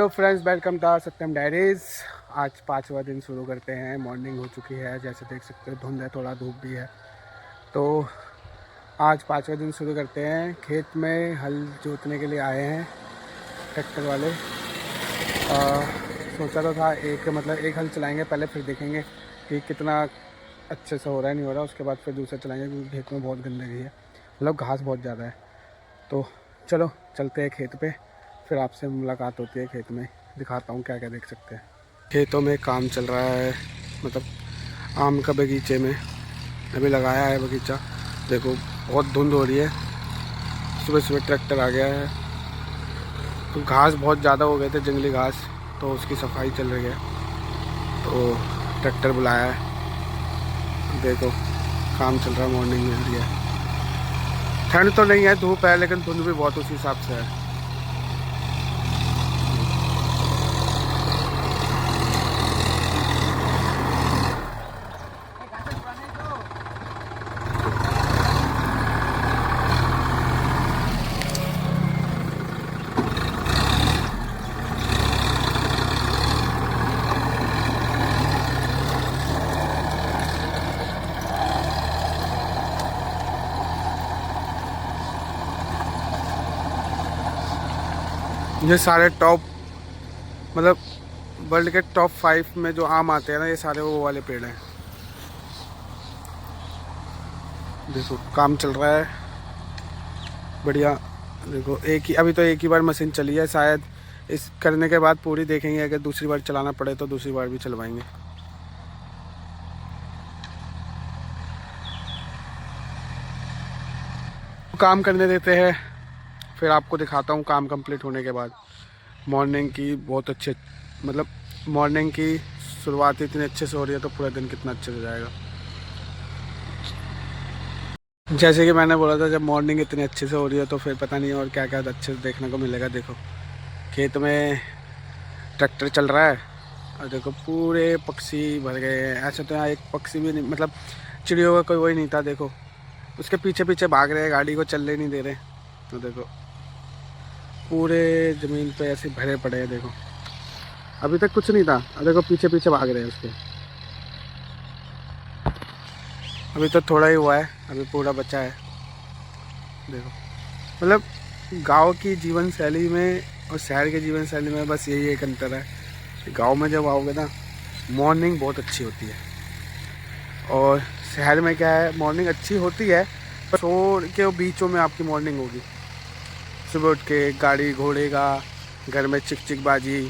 Hello friends, welcome to Satyam diaries. आज 5वां दिन शुरू करते हैं। मॉर्निंग हो चुकी है, जैसे देख सकते हो धुंध है, थोड़ा धूप भी है। तो आज 5वां दिन शुरू करते हैं। खेत में हल जोतने के लिए आए हैं ट्रैक्टर वाले। सोचा तो था एक हल चलाएंगे पहले, फिर देखेंगे कि कितना अच्छे से हो रहा है नहीं हो रहा, उसके बाद फिर दूसरा चलाएंगे, क्योंकि खेत में बहुत गंदगी है, मतलब घास बहुत ज़्यादा है। तो चलो चलते हैं खेत पे, फिर आपसे मुलाकात होती है खेत में, दिखाता हूँ क्या क्या देख सकते हैं। खेतों में काम चल रहा है, मतलब आम का बगीचे में अभी लगाया है बगीचा। देखो बहुत धुंध हो रही है, सुबह सुबह ट्रैक्टर आ गया है। तो घास बहुत ज़्यादा हो गए थे, जंगली घास, तो उसकी सफाई चल रही है, तो ट्रैक्टर बुलाया है। देखो काम चल रहा है, मॉर्निंग में हो रही है। ठंड तो नहीं है, धूप है, लेकिन धुंध भी बहुत उसी हिसाब से है। ये सारे टॉप, मतलब वर्ल्ड के टॉप 5 में जो आम आते हैं ना, ये सारे वो वाले पेड़ हैं। देखो काम चल रहा है बढ़िया। देखो अभी तो एक ही बार मशीन चली है, शायद इस करने के बाद पूरी देखेंगे, अगर दूसरी बार चलाना पड़े तो दूसरी बार भी चलवाएंगे। काम करने देते हैं, फिर आपको दिखाता हूँ काम कंप्लीट होने के बाद। मॉर्निंग की बहुत अच्छे, मतलब मॉर्निंग की शुरुआत इतनी अच्छे से हो रही है, तो पूरा दिन कितना अच्छे से जाएगा। जैसे कि मैंने बोला था, जब मॉर्निंग इतनी अच्छे से हो रही है तो फिर पता नहीं और क्या क्या अच्छे से देखने को मिलेगा। देखो खेत में ट्रैक्टर चल रहा है, और देखो पूरे पक्षी भर गए हैं। ऐसे तो यहाँ एक पक्षी भी नहीं, मतलब चिड़ियों का कोई वही नहीं था। देखो उसके पीछे पीछे भाग रहे हैं, गाड़ी को चलने नहीं दे रहे। तो देखो पूरे ज़मीन पे ऐसे भरे पड़े हैं। देखो अभी तक कुछ नहीं था, और देखो पीछे पीछे भाग रहे हैं उसके। अभी तो थोड़ा ही हुआ है, अभी पूरा बचा है। देखो मतलब गांव की जीवन शैली में और शहर के जीवन शैली में बस यही एक अंतर है। गांव में जब आओगे ना, मॉर्निंग बहुत अच्छी होती है, और शहर में क्या है, मॉर्निंग अच्छी होती है पर शोर के बीचों में आपकी मॉर्निंग होगी। सुबह उठ के गाड़ी घोड़े का, घर में चिक चिक बाजी।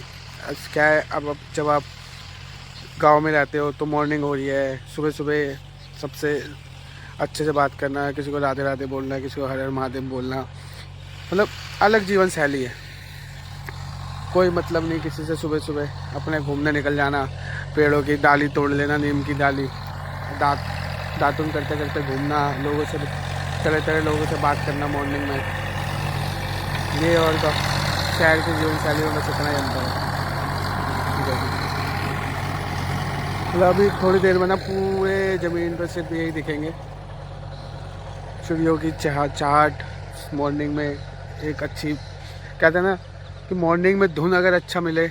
क्या है, अब जब आप गांव में रहते हो तो मॉर्निंग हो रही है, सुबह सुबह सबसे अच्छे से बात करना है, किसी को राधे राधे बोलना है, किसी को हर हर महादेव बोलना, मतलब अलग जीवन शैली है। कोई मतलब नहीं किसी से, सुबह सुबह अपने घूमने निकल जाना, पेड़ों की डाली तोड़ लेना, नीम की डाली, दातुन करते करते घूमना, लोगों से तरह तरह लोगों से बात करना मॉर्निंग में। ये और तो शहर की जीवन शैली में बस इतना ही अंतर है। मतलब अभी थोड़ी देर में ना पूरे ज़मीन पर सिर्फ यही दिखेंगे, चिड़ियों की चहचहाट। मॉर्निंग में एक अच्छी, कहते हैं ना कि मॉर्निंग में धुन अगर अच्छा मिले,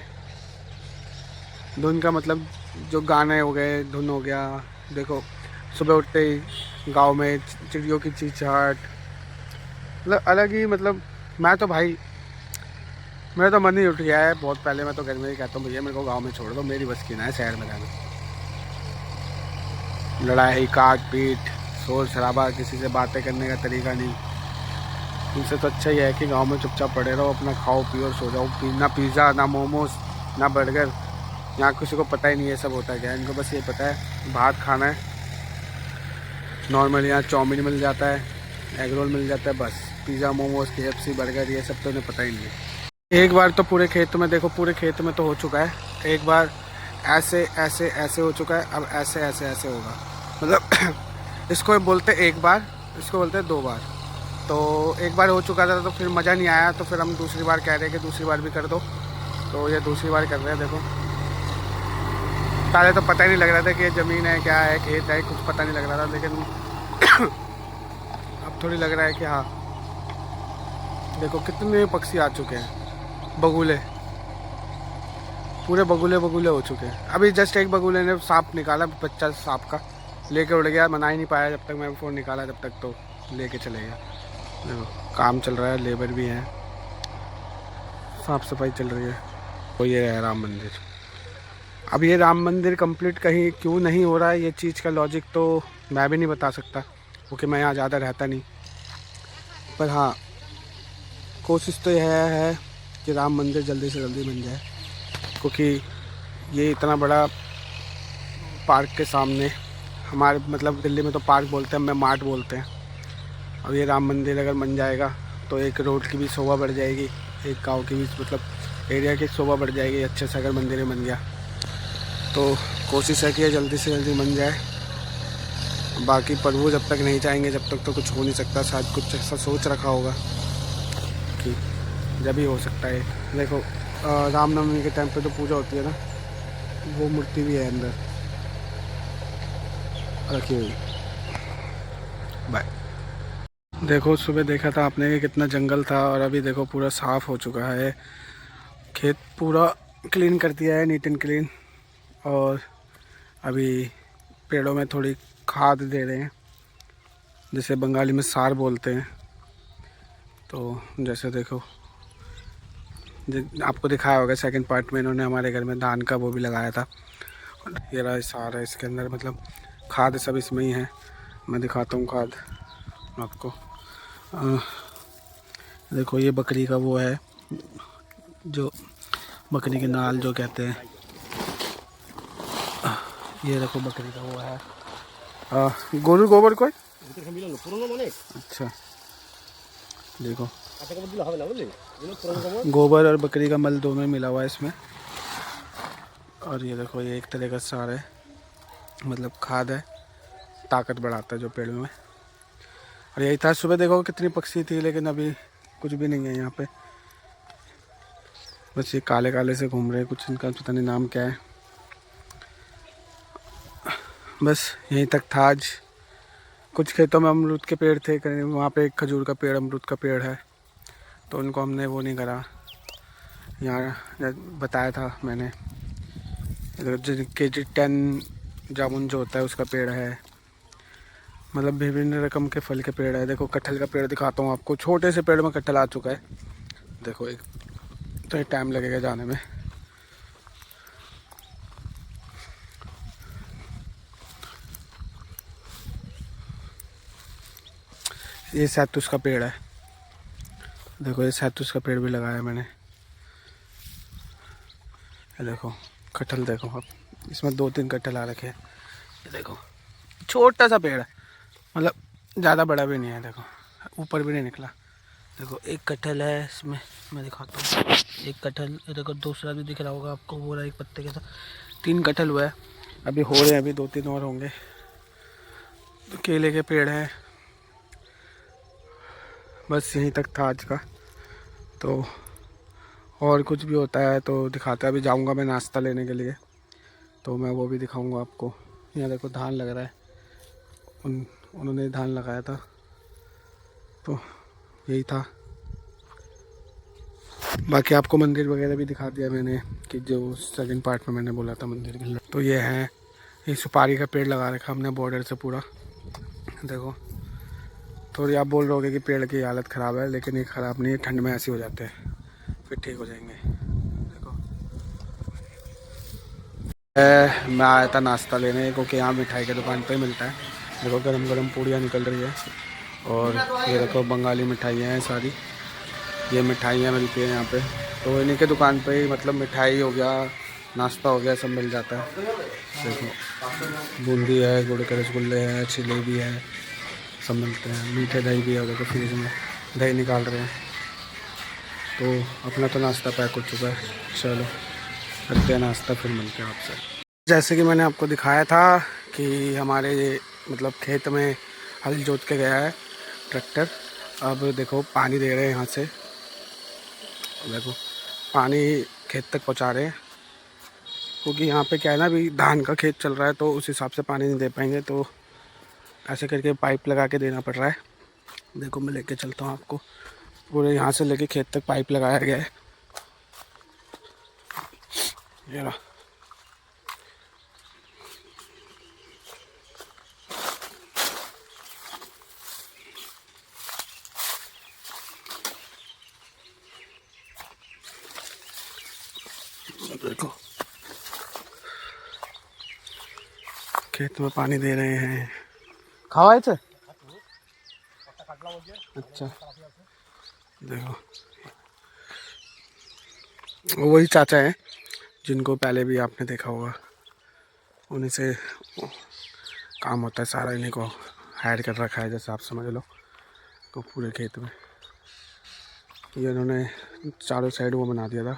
धुन का मतलब जो गाने हो गए, धुन हो गया। देखो सुबह उठते ही गांव में चिड़ियों की चहचहाट, मतलब अलग ही, मतलब मैं तो भाई, मेरा तो मन ही उठ गया है बहुत पहले। मैं तो घर में ही कहता हूँ, भैया मेरे को गांव में छोड़ दो, मेरी बस की ना है शहर में रहना। लड़ाई काट पीट, शोर शराबा, किसी से बातें करने का तरीका नहीं। इनसे तो अच्छा ही है कि गांव में चुपचाप पड़े रहो, अपना खाओ पियो और सो जाओ। ना पिज़्ज़ा, ना मोमोज, ना बर्गर। यहाँ किसी को पता ही नहीं है सब होता है क्या। इनको बस ये पता है भात खाना है, नॉर्मल यहाँ चाउमीन मिल जाता है, एग रोल मिल जाता है, बस। पिज़्ज़ा मोमोज KFC बर्गर ये सब तो इन्हें पता ही नहीं है। एक बार तो पूरे खेत में, देखो पूरे खेत में तो हो चुका है। एक बार ऐसे ऐसे ऐसे हो चुका है, अब ऐसे ऐसे ऐसे होगा। मतलब इसको बोलते एक बार, इसको बोलते 2 बार। तो एक बार हो चुका था तो फिर मज़ा नहीं आया, तो फिर हम दूसरी बार कह रहे हैं कि दूसरी बार भी कर दो। तो ये दूसरी बार कर रहे हैं। देखो पहले तो पता ही नहीं लग रहा था कि ये ज़मीन है क्या है, खेत है, कुछ पता नहीं लग रहा था, लेकिन अब थोड़ी लग रहा है कि हाँ। देखो कितने पक्षी आ चुके हैं, बगुले। पूरे बगुले बगुले हो चुके हैं। अभी जस्ट एक बगुले ने सांप निकाला, बच्चा सांप का लेके उड़ गया, मना ही नहीं पाया जब तक मैं फ़ोन निकाला तब तक तो लेके चले गया। देखो काम चल रहा है, लेबर भी हैं, साफ़ सफाई चल रही है। तो ये है राम मंदिर। अब ये राम मंदिर कंप्लीट कहीं क्यों नहीं हो रहा है, ये चीज़ का लॉजिक तो मैं भी नहीं बता सकता क्योंकि मैं यहाँ ज़्यादा रहता नहीं। पर हाँ, कोशिश तो यह है कि राम मंदिर जल्दी से जल्दी बन जाए, क्योंकि ये इतना बड़ा पार्क के सामने, हमारे मतलब दिल्ली में तो पार्क बोलते हैं, हमें मार्ट बोलते हैं। अब ये राम मंदिर अगर बन जाएगा तो एक रोड की भी शोभा बढ़ जाएगी, एक गांव की भी मतलब एरिया की शोभा बढ़ जाएगी। अच्छे से अगर मंदिर बन गया तो कोशिश है कि ये जल्दी से जल्दी बन जाए। बाकी प्रभु जब तक नहीं चाहेंगे जब तक तो कुछ हो नहीं सकता। शायद कुछ ऐसा सोच रखा होगा कि जब ही हो सकता है। देखो रामनवमी के टाइम पे तो पूजा होती है ना, वो मूर्ति भी है अंदर रखी हुई। बाय। देखो सुबह देखा था आपने कि कितना जंगल था और अभी देखो पूरा साफ़ हो चुका है। खेत पूरा क्लीन कर दिया है, नीट एंड क्लीन। और अभी पेड़ों में थोड़ी खाद दे रहे हैं, जिसे बंगाली में सार बोलते हैं। तो जैसे देखो आपको दिखाया होगा सेकंड पार्ट में, इन्होंने हमारे घर में धान का वो भी लगाया था। ये रहा सार है, इसके अंदर मतलब खाद सब इसमें ही है। मैं दिखाता हूँ खाद आपको। देखो ये बकरी का वो है, जो बकरी के नाल जो कहते हैं, ये देखो बकरी का वो है गोरू गोबर कोई। अच्छा देखो गोबर और बकरी का मल दोनों मिला हुआ है इसमें। और ये देखो ये एक तरह का सार है, मतलब खाद है, ताकत बढ़ाता है जो पेड़ों में। और यही था। सुबह देखो कितनी पक्षी थी, लेकिन अभी कुछ भी नहीं है यहाँ पे। बस ये काले काले से घूम रहे हैं, कुछ इनका पता नहीं नाम क्या है। बस यहीं तक था आज। कुछ खेतों में अमरूद के पेड़ थे, कहीं वहाँ पे एक खजूर का पेड़, अमरूद का पेड़ है, तो उनको हमने वो नहीं करा। यहाँ बताया था मैंने KG10 जामुन जो होता है उसका पेड़ है, मतलब विभिन्न रकम के फल के पेड़ है। देखो कटहल का पेड़ दिखाता हूँ आपको, छोटे से पेड़ में कटहल आ चुका है। देखो एक तो ये टाइम लगेगा जाने में। ये सैतूस का पेड़ है, देखो ये सैतूस का पेड़ भी लगाया है मैंने। ये देखो कटहल, देखो अब इसमें 2-3 कटहल आ रखे हैं। ये देखो छोटा सा पेड़ है, मतलब ज़्यादा बड़ा भी नहीं है। देखो ऊपर भी नहीं निकला। देखो एक कटहल है इसमें, मैं दिखाता हूँ। एक कटहल, देखो दूसरा भी दिख रहा होगा आपको, वो रहा एक पत्ते के साथ। 3 कटहल हुआ है, अभी हो रहे हैं, अभी 2-3 और होंगे। तो केले के पेड़ है। बस यहीं तक था आज का। तो और कुछ भी होता है तो दिखाता है। अभी जाऊंगा मैं नाश्ता लेने के लिए, तो मैं वो भी दिखाऊंगा आपको। यहाँ देखो धान लग रहा है, उन्होंने धान लगाया था। तो यही था। बाकी आपको मंदिर वगैरह भी दिखा दिया मैंने, कि जो सेकंड पार्ट में मैंने बोला था मंदिर के लिए। तो ये है, ये सुपारी का पेड़ लगा रखा हमने बॉर्डर से पूरा। देखो थोड़ी आप बोल रहे होगे कि पेड़ की हालत ख़राब है, लेकिन ये ख़राब नहीं है, ठंड में ऐसे हो जाते हैं, फिर ठीक हो जाएंगे। देखो मैं आया था नाश्ता लेने, क्योंकि यहाँ मिठाई की दुकान पे ही मिलता है। देखो गरम गरम पूड़ियाँ निकल रही है, और ये देखो बंगाली मिठाइयाँ हैं सारी। ये मिठाइयाँ मिलती हैं यहाँ पे, तो इन्हीं के दुकान पे ही मतलब मिठाई हो गया, नाश्ता हो गया, सब मिल जाता है। देखो बूंदी है, गुड़ के रसगुल्ले हैं, जलेबी है, सब मिलते हैं। मीठे दही भी है, देखो फ्रिज में दही निकाल रहे हैं। तो अपना तो नाश्ता पैक हो चुका है। चलो करते हैं नाश्ता, फिर मिलते हैं आपसे। जैसे कि मैंने आपको दिखाया था कि हमारे मतलब खेत में हल जोत के गया है ट्रैक्टर। अब देखो पानी दे रहे हैं यहाँ से, देखो पानी खेत तक पहुँचा रहे हैं, क्योंकि यहाँ पे क्या है ना, अभी धान का खेत चल रहा है, तो उस हिसाब से पानी नहीं दे पाएंगे, तो ऐसे करके पाइप लगा के देना पड़ रहा है। देखो मैं लेके चलता हूँ आपको, पूरे यहाँ से लेके खेत तक पाइप लगाया गया है। ये लो। देखो खेत में पानी दे रहे हैं। खावा थे। अच्छा देखो वही चाचा हैं जिनको पहले भी आपने देखा होगा, उन्हीं से काम होता है सारा, इन्हीं को हायर कर रखा है जैसे आप समझ लो। तो पूरे खेत में ये इन्होंने चारों साइड वो बना दिया था,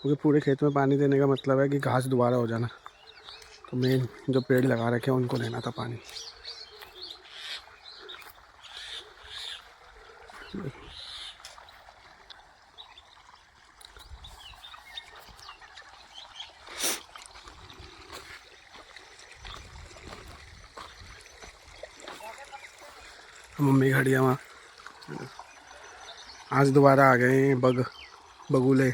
क्योंकि पूरे खेत में पानी देने का मतलब है कि घास दोबारा हो जाना। तो मेन जो पेड़ लगा रखे हैं उनको देना था पानी। मम्मी खड़ी है वहाँ। आज दोबारा आ गए हैं बगुले।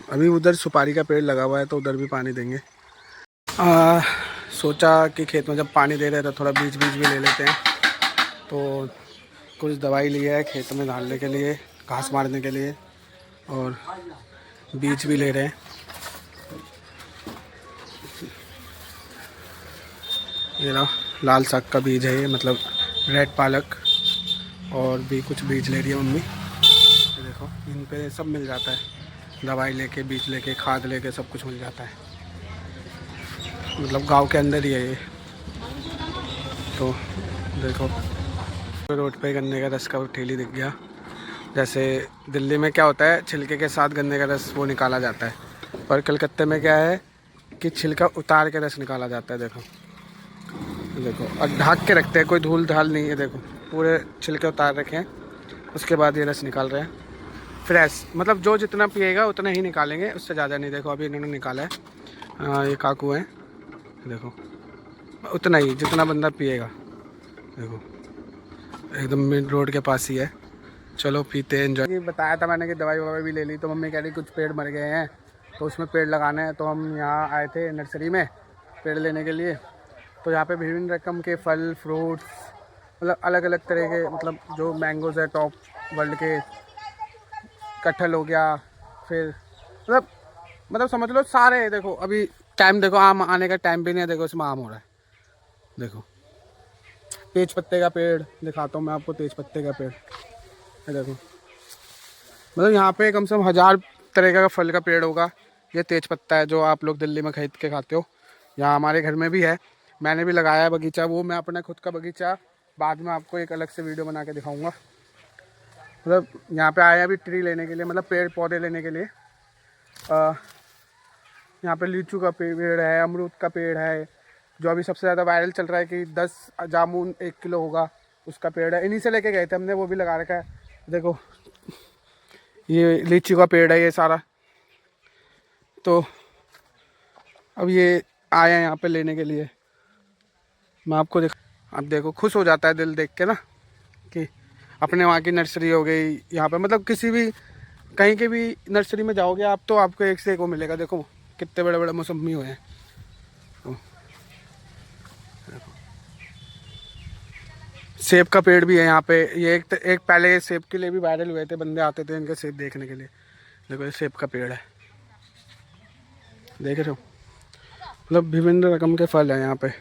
अभी उधर सुपारी का पेड़ लगा हुआ है तो उधर भी पानी देंगे। सोचा कि खेत में जब पानी दे रहे हैं तो थोड़ा बीज भी ले लेते हैं। तो कुछ दवाई ली है खेत में डालने के लिए, घास मारने के लिए, और बीज भी ले रहे हैं। ये ना लाल साग का बीज है ये, मतलब रेड पालक, और भी कुछ बीज ले रही है मम्मी। ये देखो इन पे सब मिल जाता है, दवाई लेके, बीज लेके, खाद लेके सब कुछ मिल जाता है। मतलब गांव के अंदर ही है ये। तो देखो रोड पे गन्ने का रस का ठेली दिख गया। जैसे दिल्ली में क्या होता है, छिलके के साथ गन्ने का रस वो निकाला जाता है, पर कलकत्ते में क्या है कि छिलका उतार के रस निकाला जाता है। देखो देखो, और ढक के रखते हैं, कोई धूल धाल नहीं है। देखो पूरे छिलके उतार रखे हैं, उसके बाद ये रस निकाल रहे हैं फ्रेश। मतलब जो जितना पिएगा उतना ही निकालेंगे, उससे ज़्यादा नहीं। देखो अभी इन्होंने निकाला है, ये काकू हैं, देखो उतना ही जितना बंदा पिएगा। देखो एकदम मेन रोड के पास ही है। चलो पीते हैं, एंजॉय। बताया था मैंने कि दवाई ववाई भी ले ली, तो मम्मी कह रही कुछ पेड़ मर गए हैं तो उसमें पेड़ लगाना है। तो हम यहाँ आए थे नर्सरी में पेड़ लेने के लिए। तो यहाँ पे विभिन्न रकम के फल फ्रूट्स, मतलब अलग अलग तरह के, मतलब जो मैंगोज़ है टॉप वर्ल्ड के, कटहल हो गया, फिर मतलब समझ लो सारे। देखो अभी टाइम देखो, आम आने का टाइम भी नहीं है। देखो इसमें आम हो रहा है। देखो तेज पत्ते का पेड़ दिखाता हूँ मैं आपको, तेज पत्ते का पेड़ ये देखो। मतलब यहाँ पे कम से कम 1000 तरह का फल का पेड़ होगा। ये तेज पत्ता है जो आप लोग दिल्ली में खरीद के खाते हो, यहाँ हमारे घर में भी है। मैंने भी लगाया है बगीचा, वो मैं अपना खुद का बगीचा बाद में आपको एक अलग से वीडियो बना के दिखाऊंगा। मतलब यहाँ पे आया अभी ट्री लेने के लिए, मतलब पेड़ पौधे लेने के लिए। यहाँ पे लीचू का पेड़ है, अमरूद का पेड़ है, जो अभी सबसे ज़्यादा वायरल चल रहा है कि 10 जामुन 1 किलो होगा, उसका पेड़ है। इन्हीं से लेके गए थे हमने, वो भी लगा रखा है। देखो ये लीची का पेड़ है ये सारा। तो अब ये आए हैं यहाँ पे लेने के लिए। मैं आपको अब देखो खुश हो जाता है दिल देख के ना, कि अपने वहाँ की नर्सरी हो गई यहाँ पे। मतलब किसी भी कहीं के भी नर्सरी में जाओगे आप तो आपको एक से एक वो मिलेगा। देखो कितने बड़े बड़े मौसमी हुए हैं। सेब का पेड़ भी है यहाँ पे। ये एक पहले सेब के लिए भी वायरल हुए थे, बंदे आते थे इनके सेब देखने के लिए। देखो ये सेब का पेड़ है, देख रहे हो। मतलब विभिन्न रकम के फल हैं यहाँ पे।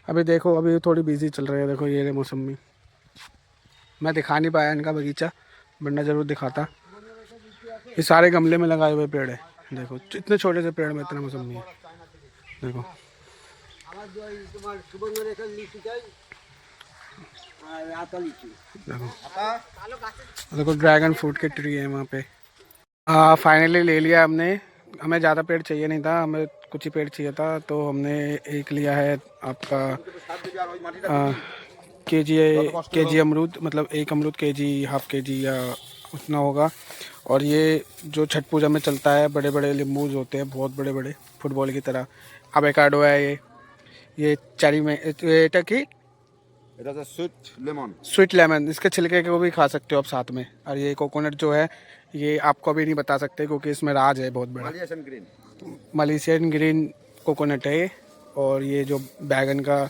अभी देखो अभी थोड़ी बिजी चल रही है। देखो ये मौसमी, मैं दिखा नहीं पाया इनका बगीचा, वरना ज़रूर दिखाता। ये सारे गमले में लगाए हुए पेड़ है। देखो इतने छोटे से पेड़ में इतना मौसमी है। देखो देखो ड्रैगन फ्रूट के ट्री है वहाँ पे। फाइनली ले लिया हमने। हमें ज़्यादा पेड़ चाहिए नहीं था, हमें कुछ ही पेड़ चाहिए था। तो हमने एक लिया है आपका केजी अमरूद, मतलब एक अमरूद केजी, हाफ केजी या उतना होगा। और ये जो छठ पूजा में चलता है, बड़े बड़े लींबूज होते हैं, बहुत बड़े बड़े, फुटबॉल की तरह। एवोकाडो है ये चेरी में, ये टकी स्वीट लेमन, इसके छिलके को भी खा सकते हो आप साथ में। और ये कोकोनट जो है ये आपको अभी नहीं बता सकते क्योंकि इसमें राज है बहुत बड़ा। मलेशियन ग्रीन कोकोनट है ये। और ये जो बैगन का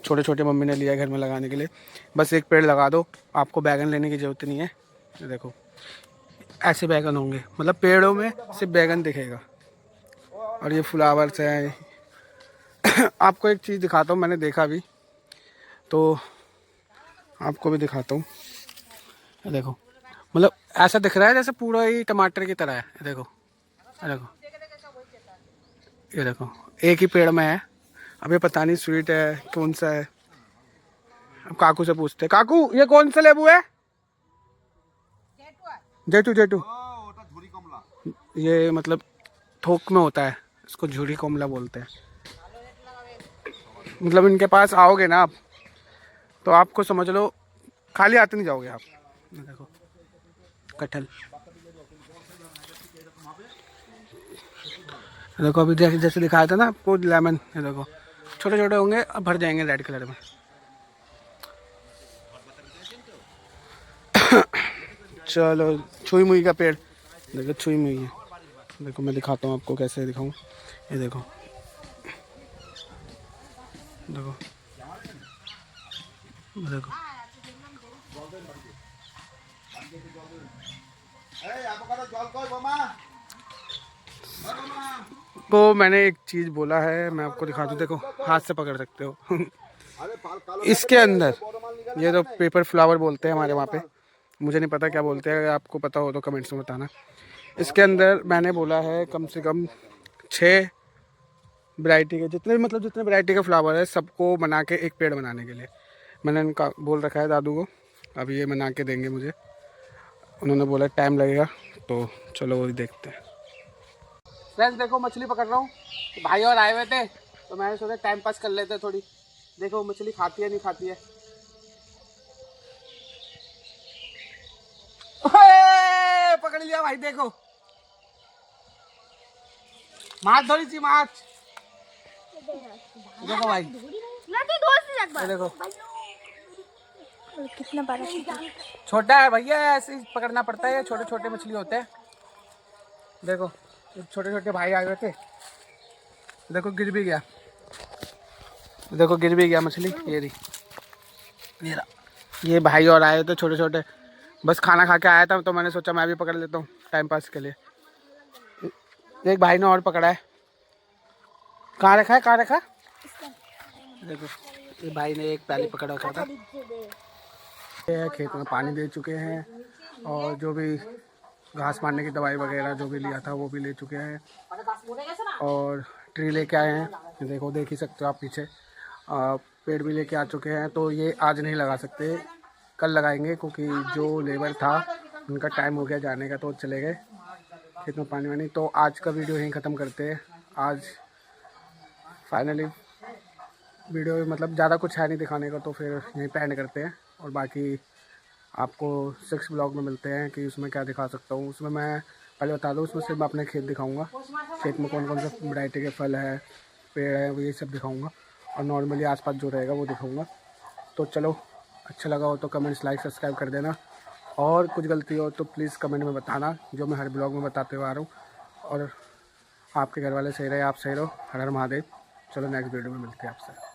छोटे छोटे मम्मी ने लिया है घर में लगाने के लिए, बस एक पेड़ लगा दो, आपको बैगन लेने की ज़रूरत नहीं है। ये देखो ऐसे बैगन होंगे, मतलब पेड़ों में सिर्फ बैगन दिखेगा। और ये फ्लावर्स हैं। आपको एक चीज़ दिखाता हूँ, मैंने देखा भी, तो आपको भी दिखाता हूँ। ये देखो, मतलब ऐसा दिख रहा है जैसे पूरा ही टमाटर की तरह है। ये देखो, ये देखो, ये देखो, एक ही पेड़ में है। अब ये पता नहीं स्वीट है कौन सा है, अब काकू से पूछते हैं। काकू ये कौन सा लेबू है? जेटू, जेटू। ये मतलब थोक में होता है, इसको झूरी कोमला बोलते हैं। मतलब इनके पास आओगे ना आप, तो आपको समझ लो खाली हाथ नहीं जाओगे आप। देखो कटहल, देखो अभी जैसे दिखाया था ना आपको लेमन, ये देखो छोटे छोटे होंगे, अब भर जाएंगे रेड कलर में। चलो छुई मुई का पेड़, देखो छुई मुई है। देखो मैं दिखाता हूँ आपको, कैसे दिखाऊँ। ये देखो, देखो, देखो, तो मैंने एक चीज़ बोला है, मैं आपको दिखा दूँ। देखो हाथ से पकड़ सकते हो। इसके अंदर ये तो पेपर फ्लावर बोलते हैं हमारे वहाँ पे, मुझे नहीं पता क्या बोलते हैं, अगर आपको पता हो तो कमेंट्स में बताना। इसके अंदर मैंने बोला है कम से कम 6 वैरायटी के, जितने वैरायटी के फ्लावर है सबको बना के एक पेड़ बनाने के लिए मैंने उनका बोल रखा है दादू को। अभी ये बना के देंगे मुझे, उन्होंने बोला टाइम लगेगा, तो चलो वही देखते हैं। फ्रेंड्स देखो मछली पकड़ रहा हूँ, भाई और आए हुए थे तो मैंने सोचा टाइम पास कर लेते थोड़ी। देखो मछली खाती है नहीं खाती है। पकड़ लिया भाई, देखो माछ थोड़ी सी माछ। देखो भाई, देखो कितना बड़ा छोटा है भैया, ऐसे ही पकड़ना पड़ता है, छोटे छोटे मछली होते हैं। देखो छोटे छोटे भाई आए हुए थे, देखो गिर भी गया, देखो गिर भी गया मछली। ये रही, ये भाई और आए थे छोटे छोटे, बस खाना खा के आया था तो मैंने सोचा मैं भी पकड़ लेता हूँ टाइम पास के लिए। एक भाई ने और पकड़ा है, कहाँ रखा है, कहाँ रखा? देखो ये भाई ने एक पहले पकड़ा रखा था। खेत में पानी दे चुके हैं और जो भी घास मारने की दवाई वगैरह जो भी लिया था वो भी ले चुके हैं, और ट्री लेके आए हैं। देखो देख ही सकते हो आप पीछे, पेड़ भी लेके आ चुके हैं। तो ये आज नहीं लगा सकते, कल लगाएंगे, क्योंकि जो लेबर था उनका टाइम हो गया जाने का, तो चले गए खेत में पानी वानी। तो आज का वीडियो यहीं ख़त्म करते हैं। आज फाइनली वीडियो मतलब ज़्यादा कुछ है नहीं दिखाने का, तो फिर यहीं पे एंड करते हैं। और बाकी आपको 6 ब्लॉग में मिलते हैं कि उसमें क्या दिखा सकता हूँ। उसमें मैं पहले बता दूँ, उसमें सिर्फ मैं अपने खेत दिखाऊंगा, खेत में कौन कौन सा वैरायटी के फल है, पेड़ है, वो ये सब दिखाऊंगा, और नॉर्मली आसपास जो रहेगा वो दिखाऊंगा। तो चलो अच्छा लगा हो तो कमेंट्स, लाइक, सब्सक्राइब कर देना, और कुछ गलती हो तो प्लीज़ कमेंट में बताना, जो मैं हर ब्लॉग में बताते हुए आ रहा हूँ। और आपके घर वाले सही रहे, आप सही रहो। हर हर महादेव। चलो नेक्स्ट वीडियो में मिलते हैं आपसे।